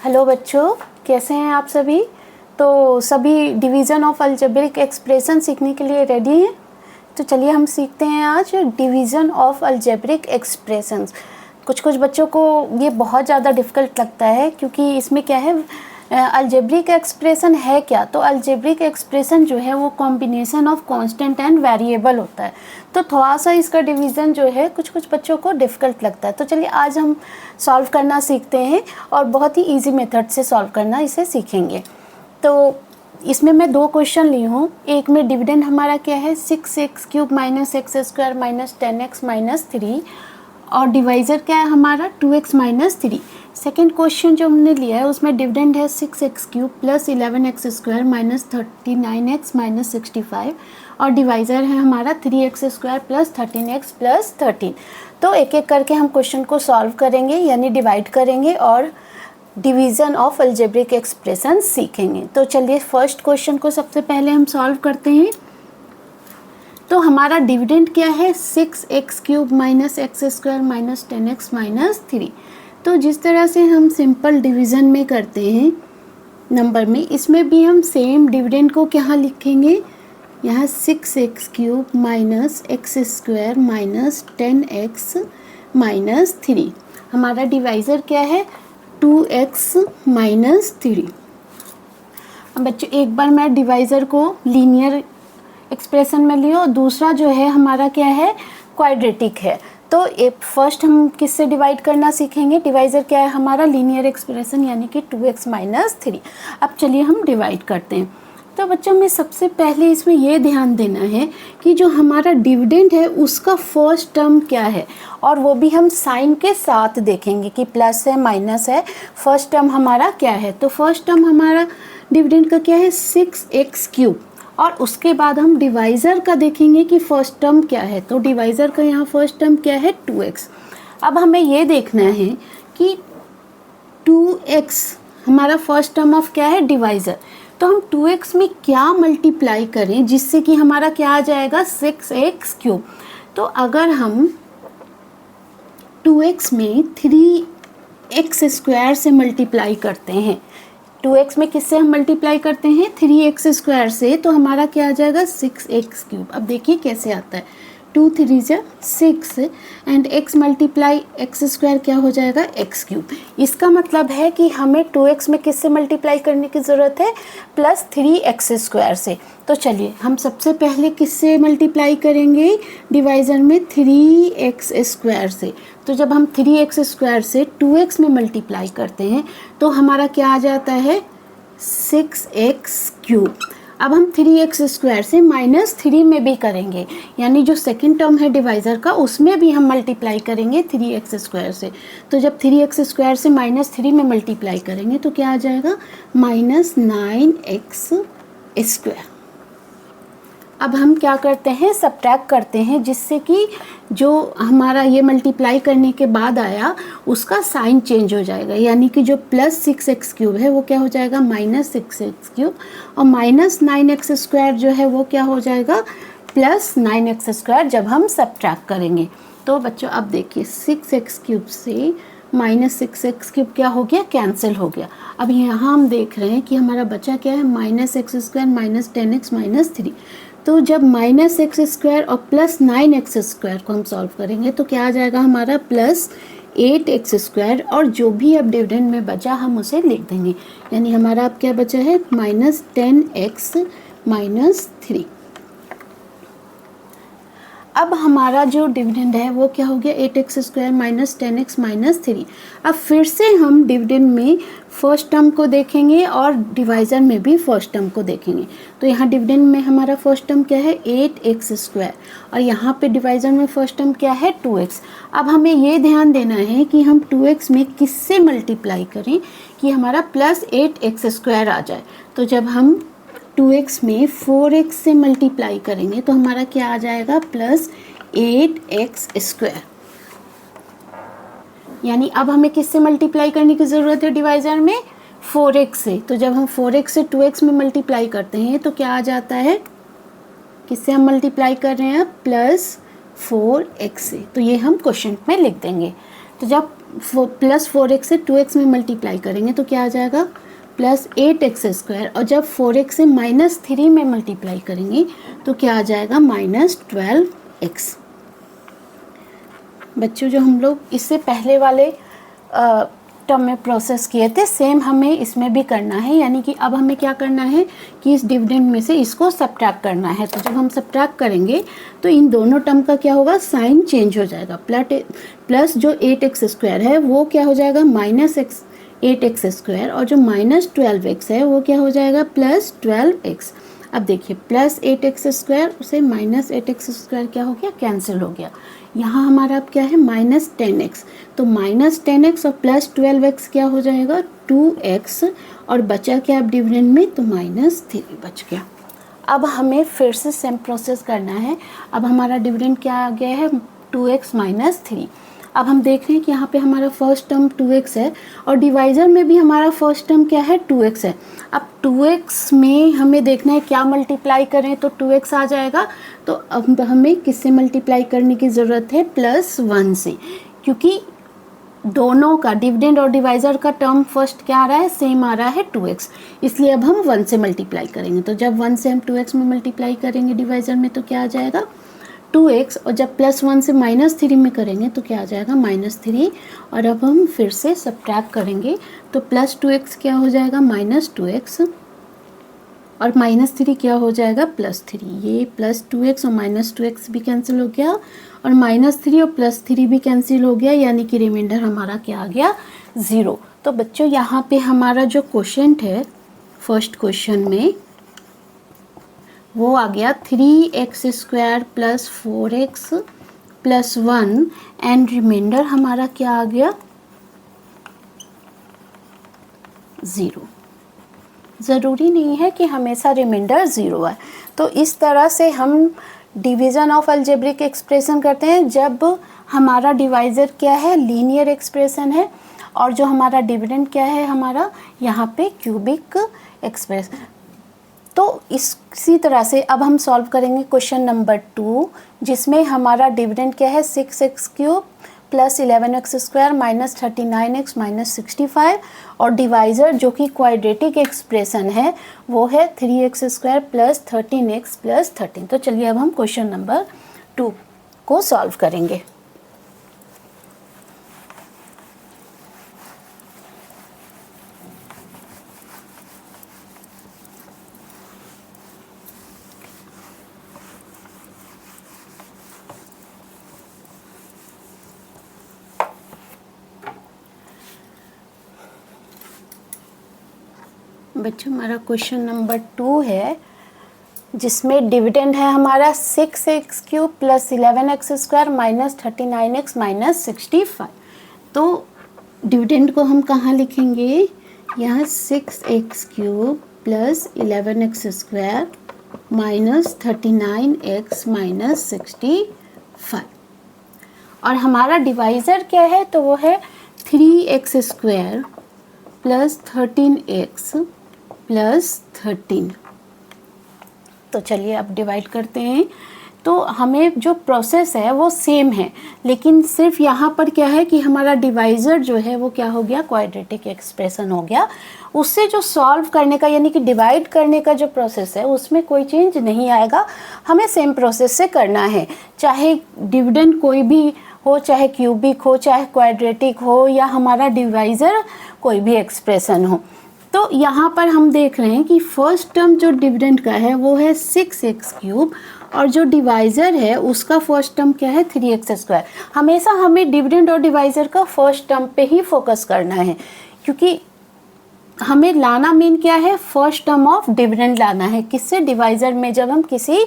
Hello बच्चों, कैसे हैं आप सभी। तो सभी डिवीज़न ऑफ अलजेब्रिक एक्सप्रेशन सीखने के लिए रेडी हैं। तो चलिए हम सीखते हैं आज डिवीज़न ऑफ अलजेब्रिक एक्सप्रेशंस। कुछ बच्चों को ये बहुत ज़्यादा डिफ़िकल्ट लगता है क्योंकि इसमें क्या है, अलजेब्रिक एक्सप्रेशन है क्या। तो अलजेब्रिक एक्सप्रेशन जो है वो combination of constant and variable होता है। तो थोड़ा सा इसका डिवीज़न जो है कुछ बच्चों को डिफ़िकल्ट लगता है। तो चलिए आज हम सॉल्व करना सीखते हैं और बहुत ही इजी मेथड से सॉल्व करना इसे सीखेंगे। तो इसमें मैं दो क्वेश्चन ली हूँ। एक में डिविडेंड हमारा क्या है 6x³ minus x square minus 10x minus 3 और डिवाइज़र क्या है हमारा 2x माइनस 3। सेकेंड क्वेश्चन जो हमने लिया है उसमें डिविडेंड है 6x³ plus 11x square minus 39x minus 65 और डिवाइज़र है हमारा 3x square plus 13x plus 13। तो एक एक करके हम क्वेश्चन को सॉल्व करेंगे यानी डिवाइड करेंगे और डिवीज़न ऑफ अलजेब्रिक एक्सप्रेशन सीखेंगे। तो चलिए फर्स्ट क्वेश्चन को सबसे पहले हम सॉल्व करते हैं। तो हमारा डिविडेंड क्या है 6x³ minus x square minus 10x minus 3। तो जिस तरह से हम सिंपल डिवीज़न में करते हैं नंबर में, इसमें भी हम सेम डिविडेंड को क्या लिखेंगे, यहाँ 6x³ minus x square minus 10x minus 3। हमारा डिवाइज़र क्या है 2x माइनस 3। अब बच्चों एक बार मैं डिवाइज़र को लीनियर एक्सप्रेशन में लियो और दूसरा जो है हमारा क्या है क्वाड्रेटिक है। तो एक फर्स्ट हम किससे डिवाइड करना सीखेंगे, डिवाइज़र क्या है हमारा लीनियर एक्सप्रेशन यानी कि 2x माइनस 3। अब चलिए हम डिवाइड करते हैं। तो बच्चों में सबसे पहले इसमें ये ध्यान देना है कि जो हमारा डिविडेंड है उसका फर्स्ट टर्म क्या है, और वो भी हम साइन के साथ देखेंगे कि प्लस है माइनस है। फर्स्ट टर्म हमारा क्या है, तो फर्स्ट टर्म हमारा डिविडेंड का क्या है 6x³ और उसके बाद हम डिवाइज़र का देखेंगे कि फर्स्ट टर्म क्या है। तो डिवाइज़र का यहाँ फर्स्ट टर्म क्या है 2x। अब हमें ये देखना है कि 2x हमारा फर्स्ट टर्म ऑफ क्या है डिवाइज़र। तो हम 2x में क्या मल्टीप्लाई करें जिससे कि हमारा क्या आ जाएगा 6x³। तो अगर हम 2x में 3x स्क्वायर से मल्टीप्लाई करते हैं, 2x में किससे हम मल्टीप्लाई करते हैं 3x स्क्वायर से, तो हमारा क्या आ जाएगा 6x³। अब देखिए कैसे आता है 2 3 जा 6 and x multiply x square क्या हो जाएगा x³। इसका मतलब है कि हमें 2x में किससे मल्टीप्लाई करने की ज़रूरत है प्लस 3x स्क्वायर से। तो चलिए हम सबसे पहले किससे मल्टीप्लाई करेंगे डिवाइज़र में 3x स्क्वायर से। तो जब हम 3x स्क्वायर से 2x में मल्टीप्लाई करते हैं तो हमारा क्या आ जाता है 6x³। अब हम 3x स्क्वायर से माइनस 3 में भी करेंगे यानी जो सेकंड टर्म है डिवाइज़र का उसमें भी हम मल्टीप्लाई करेंगे 3x स्क्वायर से। तो जब 3x स्क्वायर से माइनस 3 में मल्टीप्लाई करेंगे तो क्या आ जाएगा माइनस 9x स्क्वायर। अब हम क्या करते हैं सब्ट्रैक्ट करते हैं जिससे कि जो हमारा ये मल्टीप्लाई करने के बाद आया उसका साइन चेंज हो जाएगा यानी कि जो प्लस 6x³ है वो क्या हो जाएगा माइनस 6x³ और माइनस 9x स्क्वायर जो है वो क्या हो जाएगा प्लस 9x स्क्वायर जब हम सब्ट्रैक्ट करेंगे। तो बच्चों अब देखिए 6x³ से माइनस 6x³ क्या हो गया कैंसिल हो गया। अब यहाँ हम देख रहे हैं कि हमारा बचा क्या है minus x square minus 10x minus 3। तो जब माइनस एक्स स्क्वायर और प्लस 9x स्क्वायर को हम सॉल्व करेंगे तो क्या आ जाएगा हमारा प्लस 8x स्क्वायर और जो भी अब डिविडेंड में बचा हम उसे लिख देंगे यानी हमारा अब क्या बचा है माइनस 10x माइनस 3। अब हमारा जो डिविडेंड है वो क्या हो गया 8x square minus 10x minus 3। अब फिर से हम डिविडेंड में फर्स्ट टर्म को देखेंगे और डिवाइज़र में भी फर्स्ट टर्म को देखेंगे। तो यहाँ डिविडेंड में हमारा फर्स्ट टर्म क्या है 8x स्क्वायर और यहाँ पे डिवाइज़र में फर्स्ट टर्म क्या है 2x। अब हमें ये ध्यान देना है कि हम 2x में किससे मल्टीप्लाई करें कि हमारा प्लस 8x स्क्वायर आ जाए। तो जब हम 2x में 4x से मल्टीप्लाई करेंगे तो हमारा क्या आ जाएगा प्लस 8x स्क्वायर। यानी अब हमें किससे मल्टीप्लाई करने की ज़रूरत है डिवाइज़र में 4x से। तो जब हम 4x से 2x में मल्टीप्लाई करते हैं तो क्या आ जाता है, किससे हम मल्टीप्लाई कर रहे हैं प्लस 4x से। तो ये हम क्वेश्चन में लिख देंगे। तो जब प्लस 4x से 2x में मल्टीप्लाई करेंगे तो क्या आ जाएगा प्लस 8x²। और जब 4x से -3 में मल्टीप्लाई करेंगे तो क्या आ जाएगा -12x। बच्चों जो हम लोग इससे पहले वाले टर्म में प्रोसेस किए थे सेम हमें इसमें भी करना है, यानी कि अब हमें क्या करना है कि इस डिविडेंड में से इसको सब्ट्रैक्ट करना है। तो जब हम सब्ट्रैक्ट करेंगे तो इन दोनों टर्म का क्या होगा, साइन चेंज हो जाएगा। प्लस जो 8x² है वो क्या हो जाएगा -8x², और जो -12x है वो क्या हो जाएगा +12x। अब देखिए प्लस 8x² से -8x² क्या हो गया, कैंसिल हो गया। यहाँ हमारा अब क्या है -10x, तो -10x और +12x क्या हो जाएगा 2x, और बचा क्या अब डिविडेंड में, तो -3 बच गया। अब हमें फिर से सेम प्रोसेस करना है। अब हमारा डिविडेंड क्या आ गया है 2x - 3। अब हम देख रहे हैं कि यहाँ पे हमारा फर्स्ट टर्म 2x है और डिवाइज़र में भी हमारा फर्स्ट टर्म क्या है 2x है। अब 2x में हमें देखना है क्या मल्टीप्लाई करें तो 2x आ जाएगा। तो अब हमें किससे मल्टीप्लाई करने की ज़रूरत है, +1 से, क्योंकि दोनों का डिविडेंड और डिवाइज़र का टर्म फर्स्ट क्या आ रहा है, सेम आ रहा है 2x, इसलिए अब हम 1 से मल्टीप्लाई करेंगे। तो जब 1 से हम 2x में मल्टीप्लाई करेंगे डिवाइज़र में तो क्या आ जाएगा 2x, और जब +1 से -3 में करेंगे तो क्या आ जाएगा -3। और अब हम फिर से सब्ट्रैक्ट करेंगे तो +2x क्या हो जाएगा -2x, और -3 क्या हो जाएगा +3। ये +2x और -2x भी कैंसिल हो गया, और -3 और +3 भी कैंसिल हो गया, यानी कि रिमाइंडर हमारा क्या आ गया 0। तो बच्चों यहाँ पे हमारा जो क्वोशिएंट है फर्स्ट क्वेश्चन में वो आ गया 3x² + 4x + 1, एंड रिमाइंडर हमारा क्या आ गया 0। ज़रूरी नहीं है कि हमेशा रिमाइंडर 0 आए। तो इस तरह से हम डिवीज़न ऑफ अलजेब्रिक एक्सप्रेशन करते हैं जब हमारा डिवाइज़र क्या है लीनियर एक्सप्रेशन है, और जो हमारा डिविडेंड क्या है हमारा यहाँ पे क्यूबिक एक्सप्रेशन। तो इसी तरह से अब हम सॉल्व करेंगे क्वेश्चन नंबर 2, जिसमें हमारा डिविडेंड क्या है 6x³ + 11x² - 39x - 65, और डिवाइज़र जो कि क्वाड्रेटिक एक्सप्रेशन है वो है 3x² + 13x + 13। तो चलिए अब हम क्वेश्चन नंबर 2 को सॉल्व करेंगे। बच्चों हमारा क्वेश्चन नंबर 2 है जिसमें डिविडेंड है हमारा 6x³ + 11x² - 39x - 65। तो डिविडेंड को हम कहाँ लिखेंगे, यहाँ 6x³ + 11x² - 39x - 65, और हमारा डिवाइज़र क्या है तो वो है 3x² + 13x + 13। तो चलिए अब डिवाइड करते हैं। तो हमें जो प्रोसेस है वो सेम है, लेकिन सिर्फ यहाँ पर क्या है कि हमारा डिवाइज़र जो है वो क्या हो गया क्वाड्रेटिक एक्सप्रेशन हो गया। उससे जो सॉल्व करने का यानी कि डिवाइड करने का जो प्रोसेस है उसमें कोई चेंज नहीं आएगा, हमें सेम प्रोसेस से करना है। चाहे डिविडेंड कोई भी हो, चाहे क्यूबिक हो, चाहे क्वाड्रेटिक हो, या हमारा डिवाइज़र कोई भी एक्सप्रेशन हो। तो यहाँ पर हम देख रहे हैं कि फर्स्ट टर्म जो डिविडेंड का है वो है 6x³, और जो डिवाइज़र है उसका फर्स्ट टर्म क्या है 3x²। हमेशा हमें डिविडेंड और डिवाइज़र का फर्स्ट टर्म पे ही फोकस करना है, क्योंकि हमें लाना मेन क्या है फर्स्ट टर्म ऑफ डिविडेंड लाना है, किससे डिवाइज़र में जब हम किसी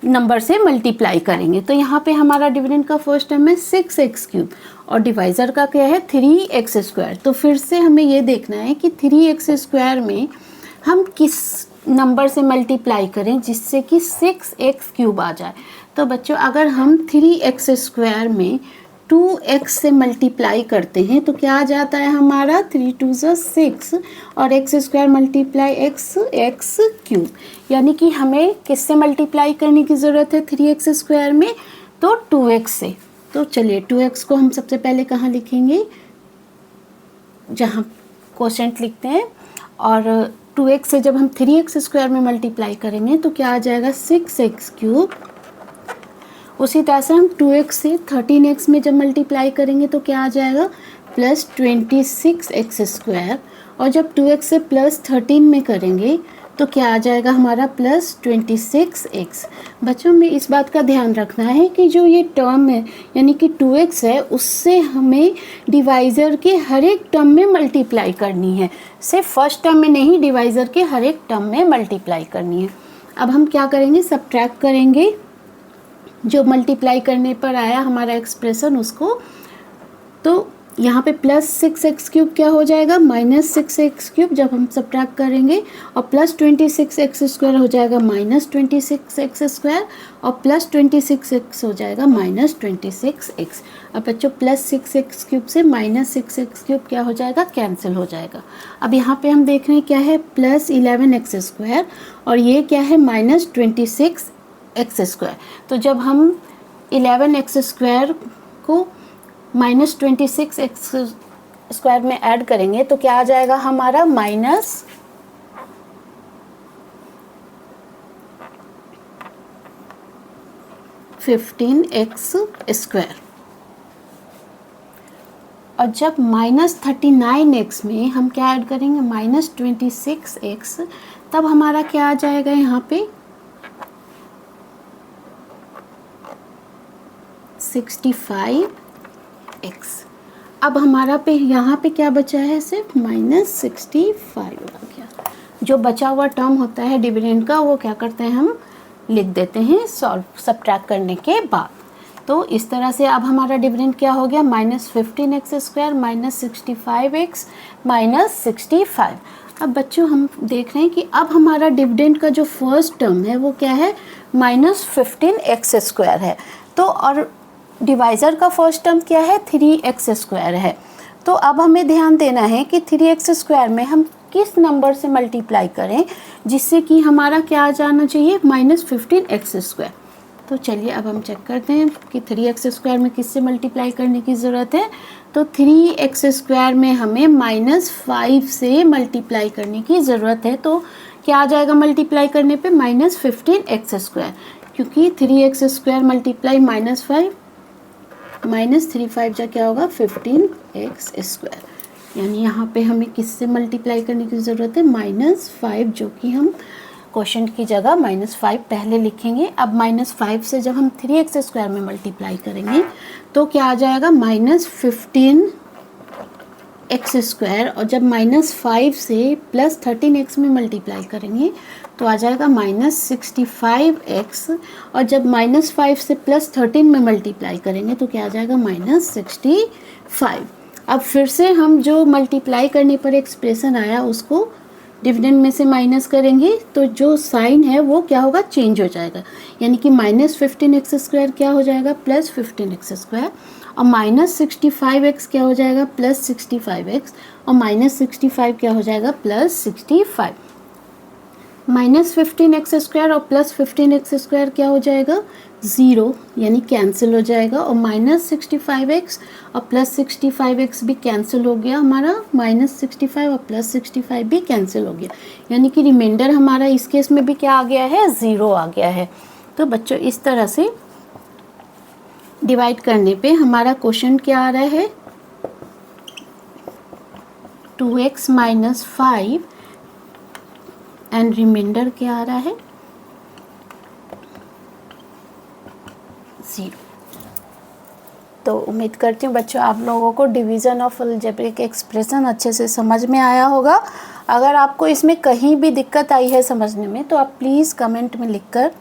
नंबर से मल्टीप्लाई करेंगे। तो यहाँ पे हमारा डिविडेंड का फर्स्ट टर्म है 6x³ और डिवाइज़र का क्या है 3x²। तो फिर से हमें ये देखना है कि 3x² में हम किस नंबर से मल्टीप्लाई करें जिससे कि 6x³ आ जाए। तो बच्चों अगर हम 3x² में 2x से मल्टीप्लाई करते हैं तो क्या आ जाता है हमारा 3 2 6, और x² मल्टीप्लाई x³ यानी कि हमें किससे मल्टीप्लाई करने की ज़रूरत है 3x² में, तो 2x से। तो चलिए 2x को हम सबसे पहले कहाँ लिखेंगे, जहाँ कोशेंट लिखते हैं, और 2x से जब हम 3x स्क्वायर में मल्टीप्लाई करेंगे तो क्या आ जाएगा 6x क्यूब। उसी तरह से हम 2x से 13x में जब मल्टीप्लाई करेंगे तो क्या आ जाएगा प्लस 26x स्क्वायर, और जब 2x से प्लस 13 में करेंगे तो क्या आ जाएगा हमारा प्लस 26x। बच्चों में इस बात का ध्यान रखना है कि जो ये टर्म है यानी कि 2x है, उससे हमें डिवाइज़र के हर एक टर्म में मल्टीप्लाई करनी है, सिर्फ फर्स्ट टर्म में नहीं, डिवाइज़र के हर एक टर्म में मल्टीप्लाई करनी है। अब हम क्या करेंगे, सब्ट्रैक्ट करेंगे जो मल्टीप्लाई करने पर आया हमारा एक्सप्रेशन उसको। तो यहाँ पे प्लस 6x क्यूब क्या हो जाएगा माइनस 6x क्यूब जब हम सब्ट्रैक्ट करेंगे, और प्लस 26x स्क्वायर हो जाएगा माइनस 26x स्क्वायर, और प्लस 26x हो जाएगा माइनस 26x। अब बच्चों प्लस 6x क्यूब से माइनस 6x क्यूब क्या हो जाएगा, कैंसिल हो जाएगा। अब यहाँ पे हम देख रहे हैं क्या है प्लस 11x स्क्वायर, और ये क्या है माइनस 26x स्क्वायर। तो जब हम 11x स्क्वायर को माइनस 26x स्क्वायर में ऐड करेंगे तो क्या आ जाएगा हमारा माइनस 15x स्क्वायर। और जब माइनस 39x में हम क्या ऐड करेंगे माइनस 26x, तब हमारा क्या आ जाएगा यहाँ पे 65x। अब हमारा पे यहाँ पे क्या बचा है, सिर्फ माइनस 65 आ गया। जो बचा हुआ टर्म होता है डिविडेंड का वो क्या करते हैं हम लिख देते हैं सॉल्व सब्ट्रैक्ट करने के बाद। तो इस तरह से अब हमारा डिविडेंड क्या हो गया minus 15x square minus 65x minus 65। अब बच्चों हम देख रहे हैं कि अब हमारा डिविडेंड का जो फर्स्ट टर्म है वो क्या है माइनस 15x स्क्वायर है। तो और डिवाइज़र का फर्स्ट टर्म क्या है 3x स्क्वायर है। तो अब हमें ध्यान देना है कि 3x स्क्वायर में हम किस नंबर से मल्टीप्लाई करें जिससे कि हमारा क्या आ जाना चाहिए माइनस 15x स्क्वायर। तो चलिए अब हम चेक करते हैं कि 3x स्क्वायर में किससे मल्टीप्लाई करने की ज़रूरत है। तो 3x स्क्वायर में हमें माइनस 5 से मल्टीप्लाई करने की ज़रूरत है। तो क्या आ जाएगा मल्टीप्लाई करने पे माइनस 15x स्क्वायर, क्योंकि 3x square multiply minus 5 minus 3 5 जा क्या होगा 15x स्क्वायर। यानी यहाँ पे हमें किससे मल्टीप्लाई करने की ज़रूरत है माइनस 5, जो कि हम क्वेश्चन की जगह माइनस 5 पहले लिखेंगे। अब माइनस 5 से जब हम 3x स्क्वायर में मल्टीप्लाई करेंगे तो क्या आ जाएगा माइनस 15x स्क्वायर, और जब माइनस 5 से प्लस 13x में मल्टीप्लाई करेंगे तो आ जाएगा माइनस 65x, और जब माइनस 5 से प्लस 13 में मल्टीप्लाई करेंगे तो क्या आ जाएगा माइनस 65। अब फिर से हम जो मल्टीप्लाई करने पर एक्सप्रेशन आया उसको डिविडेंड में से माइनस करेंगे तो जो साइन है वो क्या होगा चेंज हो जाएगा। यानी कि माइनस 15x स्क्वायर क्या हो जाएगा प्लस 15x स्क्वायर, और माइनस 65x क्या हो जाएगा प्लस 65x, और माइनस 65 क्या हो जाएगा प्लस 65। माइनस 15x स्क्वायर और प्लस 15x स्क्वायर क्या हो जाएगा 0, यानी कैंसिल हो जाएगा, और माइनस 65x और प्लस 65x भी कैंसिल हो गया हमारा, माइनस 65 और प्लस 65 भी कैंसिल हो गया, यानी कि रिमाइंडर हमारा इस केस में भी क्या आ गया है 0 आ गया है। तो बच्चों इस तरह से डिवाइड करने पे हमारा क्वेश्चन क्या आ रहा है 2x माइनस 5 एंड रिमाइंडर क्या आ रहा है 0। तो उम्मीद करती हूँ बच्चों आप लोगों को डिवीज़न ऑफ अलजेब्रिक एक्सप्रेशन अच्छे से समझ में आया होगा। अगर आपको इसमें कहीं भी दिक्कत आई है समझने में तो आप प्लीज़ कमेंट में लिखकर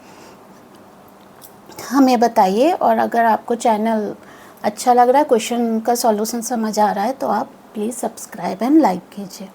हमें बताइए, और अगर आपको चैनल अच्छा लग रहा है क्वेश्चन का सॉल्यूशन समझ आ रहा है तो आप प्लीज़ सब्सक्राइब एंड लाइक कीजिए।